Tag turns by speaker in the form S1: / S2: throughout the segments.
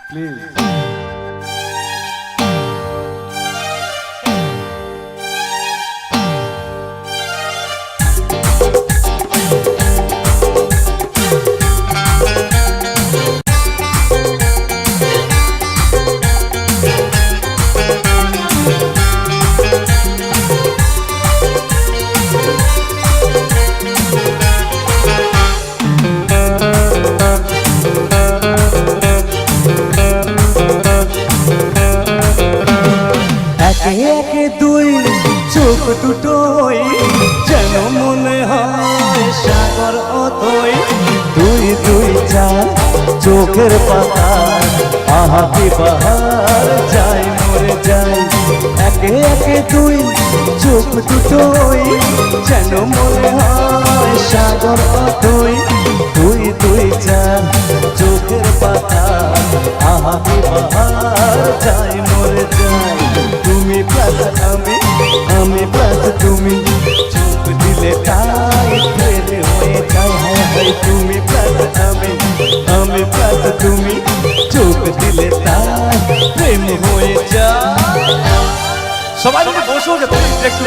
S1: Please.
S2: একে একে দুই চোখ দুটোই যেন মনে হয় সাগর অতই। দুই দুই চার চোখের পাতা আহা কি বাহার যায় মরে যায়। একে একে দুই চোখ দুটোই যেন মনে হয় সাগর অতই। দুই দুই চার চোখের পাতা আহা কি বাহার যায় মরে যায়। তুমি প্লাস আমি প্লাস তুমি, চোখ দিলে তাই প্রেম হয়ে যায়। হায় হায় তুমি প্লাস আমি প্লাস তুমি, চোখ দিলে তাই প্রেম হয়ে যায়।
S1: সবাই যদি বসে যেত একটু।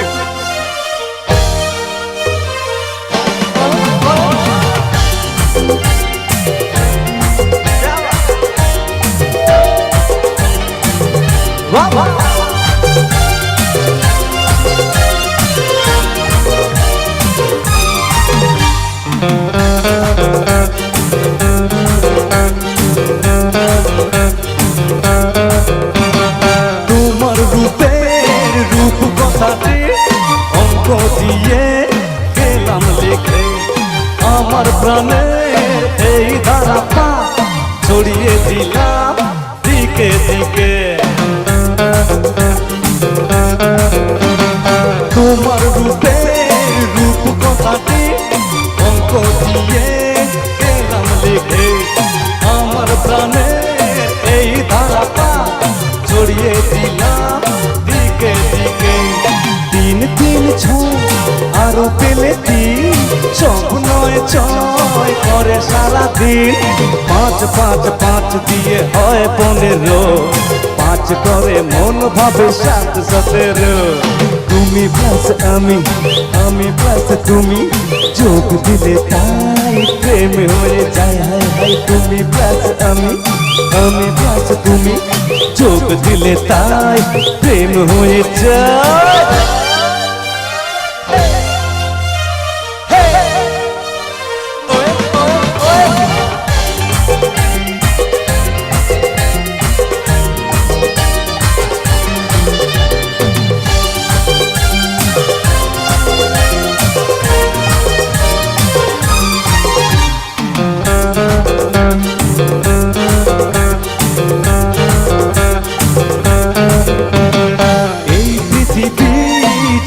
S2: তোমার রূপের রূপ কথাটি অঙ্ক দিয়ে গেলাম লিখে, আমার প্রাণের এই ধারাটা ছড়িয়ে দিলাম দিকে দিকে। তোমার রূপের রূপ কথাটি অঙ্ক দিয়ে গেলাম লিখে, আমার প্রাণের এই ধারাটা ছড়িয়ে দিলাম দিকে দিকে। তিন তিন ছয় আরো পেলে তিন, সব নয় ছয় করে সারাদিন। পাঁচ পাঁচ পাঁচ দিয়ে হয় 15, পাঁচ করে মন ভাবে 7 17। তুমি প্লাস আমি প্লাস তুমি, যোগ দিলে তাই প্রেম হয়ে যায়। হায় হায় তুমি প্লাস আমি প্লাস তুমি, যোগ দিলে তাই প্রেম হয়ে যায়।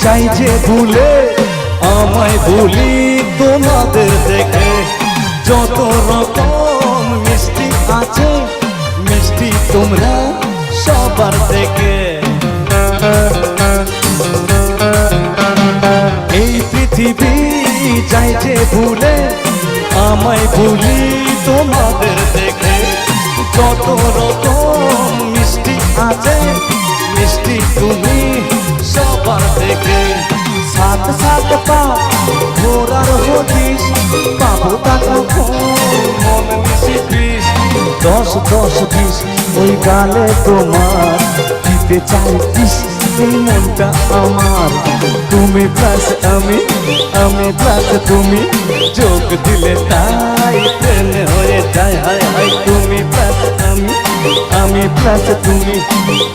S2: চাই যে ভুলে আমায় ভুলি তোমাদের দেখে, যত রকম মিষ্টি আছে মিষ্টি তোমরা সবার থেকে। এই পৃথিবী চাই যে ভুলে আমায় ভুলি তোমাদের দেখে, যত রকম মিষ্টি আছে মিষ্টি তুমি সবার থেকে। 7 7 পা ঘোরার হদিস, পাবো টাকা মন মিশি 20, 10 10 20 ওই গালে তোমার দিতে চাই 20, এই মনটা আমার। তুমি প্লাস আমি প্লাস তুমি, যোগ দিলে তাই প্রেম হয়ে যায়। হায় হায় তুমি প্লাস আমি প্লাস তুমি,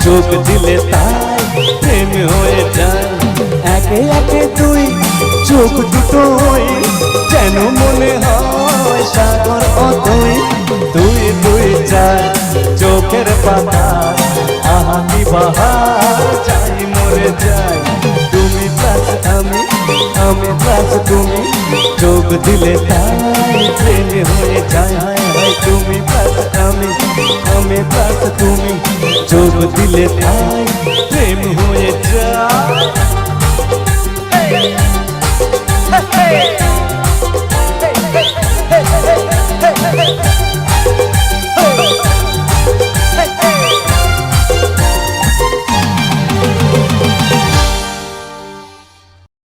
S2: যোগ দিলে তাই প্রেম হয়ে যায়। একে একে দুই চোখ দুটোই যেন মনে হয় সাগর অতই। দুই দুই চার চোখের পাতা আহা কি বাহার যাই মরে যায়। তুমি প্লাস আমি প্লাস তুমি, যোগ দিলে তাই প্রেম হয়ে যায়। হায় হায় তুমি প্লাস আমি প্লাস তুমি, যোগ দিলে তাই প্রেম হয়ে যায়।